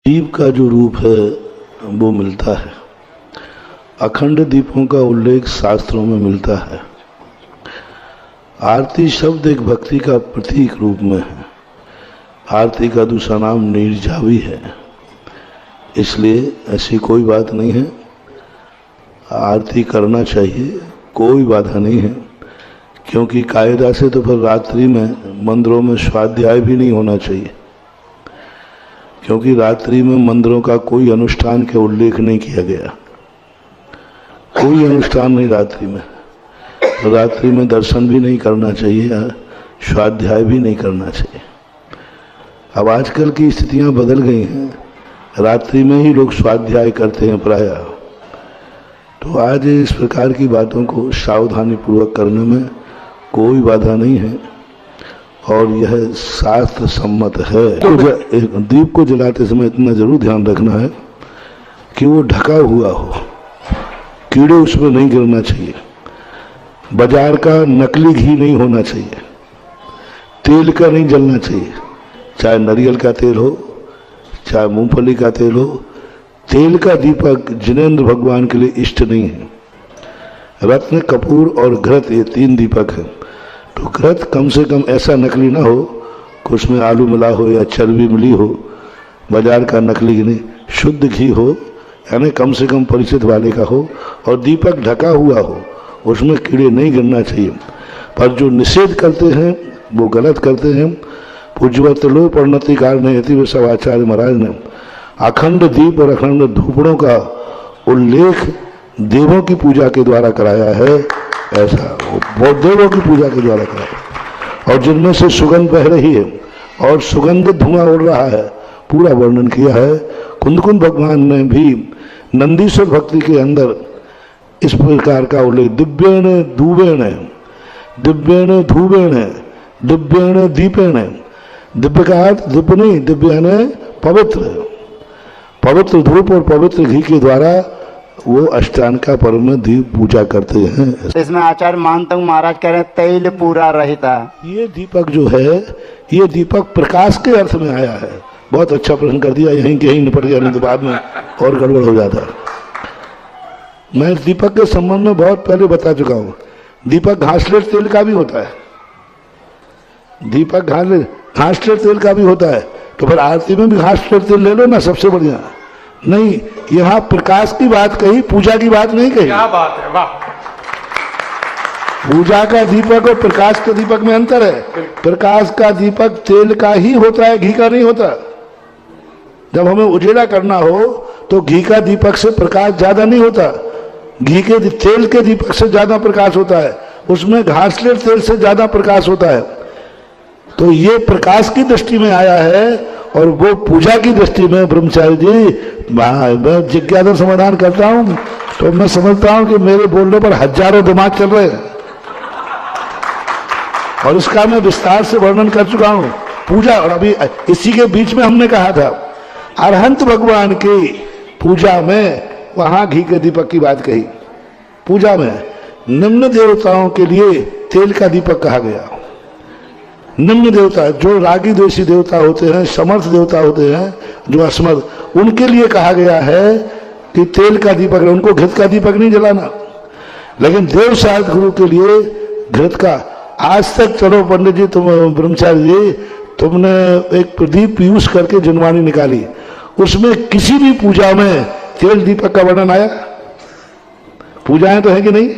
दीप का जो रूप है वो मिलता है। अखंड दीपों का उल्लेख शास्त्रों में मिलता है। आरती शब्द एक भक्ति का प्रतीक रूप में है। आरती का दूसरा नाम निर्जावी है, इसलिए ऐसी कोई बात नहीं है। आरती करना चाहिए, कोई बाधा नहीं है, क्योंकि कायदा से तो फिर रात्रि में मंदिरों में स्वाध्याय भी नहीं होना चाहिए, क्योंकि रात्रि में मंदिरों का कोई अनुष्ठान का उल्लेख नहीं किया गया। कोई अनुष्ठान नहीं रात्रि में। रात्रि में दर्शन भी नहीं करना चाहिए, स्वाध्याय भी नहीं करना चाहिए। अब आजकल की स्थितियां बदल गई हैं, रात्रि में ही लोग स्वाध्याय करते हैं प्रायः। तो आज इस प्रकार की बातों को सावधानी पूर्वक करने में कोई बाधा नहीं है और यह शास्त्र सम्मत है। तो दीप को जलाते समय इतना जरूर ध्यान रखना है कि वो ढका हुआ हो, कीड़े उसमें नहीं गिरना चाहिए। बाजार का नकली घी नहीं होना चाहिए, तेल का नहीं जलना चाहिए, चाहे नारियल का तेल हो चाहे मूंगफली का तेल हो। तेल का दीपक जिनेंद्र भगवान के लिए इष्ट नहीं है। रत्न, कपूर और घृत, ये 3 दीपक हैं। तो घृत कम से कम ऐसा नकली ना हो कि उसमें आलू मिला हो या चर्बी मिली हो, बाजार का नकली नहीं, शुद्ध घी हो, यानी कम से कम परिचित वाले का हो, और दीपक ढका हुआ हो, उसमें कीड़े नहीं गिरना चाहिए। पर जो निषेध करते हैं वो गलत करते हैं। पूज्यवत लो परिणतिकार ने यति सब आचार्य महाराज ने अखंड दीप और अखंड धूपड़ों का उल्लेख देवों की पूजा के द्वारा कराया है। ऐसा वो देवों की पूजा के द्वारा कराया, और जिनमें से सुगंध बह रही है और सुगंध धुआं उड़ रहा है, पूरा वर्णन किया है। कुंदकुंद भगवान ने भी नंदीश्वर भक्ति के अंदर इस प्रकार का उल्लेख, दिव्येण दूबेण, दिव्येण धूबेण, दिव्येण दीपेण। दिव्य का अर्थ दिव्य नहीं, दिव्य यानी पवित्र, पवित्र धूप और पवित्र घी के द्वारा वो अष्टांग का पर्व में दीप पूजा करते हैं। इसमें आचार्य मानता हूँ महाराज कह रहे हैं तेल पूरा रहता। ये दीपक जो है, ये दीपक प्रकाश के अर्थ में आया है। बहुत अच्छा प्रश्न कर दिया, यहीं के यहीं निपट गया, नहीं तो बाद में और गड़बड़ हो जाता। मैं इस दीपक के संबंध में बहुत पहले बता चुका हूँ। दीपक घासलेट तेल का भी होता है, दीपक घासलेट तेल का भी होता है। तो फिर आरती में भी घासलेट तेल ले लो ना, सबसे बढ़िया। नहीं, यहाँ प्रकाश की बात कही, पूजा की बात नहीं कही। क्या बात है, वाह। पूजा का दीपक और प्रकाश के दीपक में अंतर है। प्रकाश का दीपक तेल का ही होता है, घी का नहीं होता। जब हमें उजेला करना हो तो घी का दीपक से प्रकाश ज्यादा नहीं होता, घी के तेल के दीपक से ज्यादा प्रकाश होता है, उसमें घासलेट तेल से ज्यादा प्रकाश होता है। तो ये प्रकाश की दृष्टि में आया है, और वो पूजा की दृष्टि में ब्रह्मचारी जी, मैं जिज्ञासा समाधान करता हूँ तो मैं समझता हूँ कि मेरे बोलने पर हजारों दिमाग चल रहे हैं, और इसका मैं विस्तार से वर्णन कर चुका हूँ। पूजा, और अभी इसी के बीच में हमने कहा था अरहंत भगवान की पूजा में वहां घी के दीपक की बात कही। पूजा में निम्न देवताओं के लिए तेल का दीपक कहा गया। निम्न देवता जो रागी द्वेषी देवता होते हैं, समर्थ देवता होते हैं, जो असमर्थ, उनके लिए कहा गया है कि तेल का दीपक, उनको घृत का दीपक नहीं जलाना। लेकिन देव साध गुरु के लिए घृत का। आज तक चलो पंडित जी, तुम ब्रह्मचारी जी, तुमने एक प्रदीप यूज करके जनवाणी निकाली, उसमें किसी भी पूजा में तेल दीपक का वर्णन आया? पूजाएं तो है कि नहीं,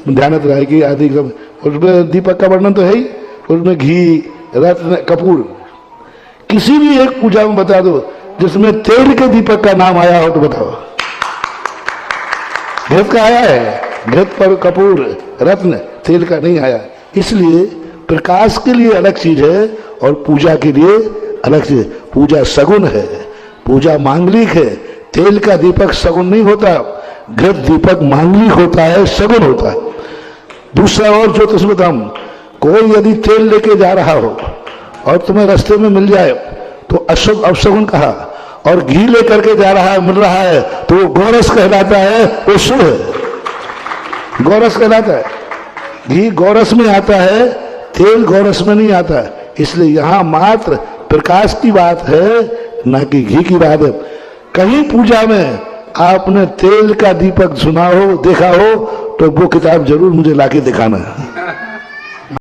ध्यानत रहे कि आदि उसमें दीपक का वर्णन तो है ही, उसमें घी, रत्न, कपूर, किसी भी एक पूजा में बता दो जिसमें तेल के दीपक का नाम आया हो तो बताओ। घृत का आया है, घृत पर कपूर, रत्न, तेल का नहीं आया। इसलिए प्रकाश के लिए अलग चीज है और पूजा के लिए अलग चीज। पूजा सगुन है, पूजा मांगलिक है। तेल का दीपक सगुन नहीं होता, घृत दीपक मांगलिक होता है, सगुन होता है। दूसरा और ज्योतिषमतम, कोई यदि तेल लेके जा रहा हो और तुम्हें रास्ते में मिल जाए तो अशुभ अपशगुन कहा, और घी लेकर के जा रहा है, मिल रहा है, तो वो गोरस कहलाता है, वो शुभ है, गोरस कहलाता है। घी गोरस में आता है, तेल गोरस में नहीं आता है। इसलिए यहाँ मात्र प्रकाश की बात है, ना कि घी की बहादुर। कहीं पूजा में आपने तेल का दीपक सुना हो, देखा हो, तो वो किताब जरूर मुझे लाके दिखाना।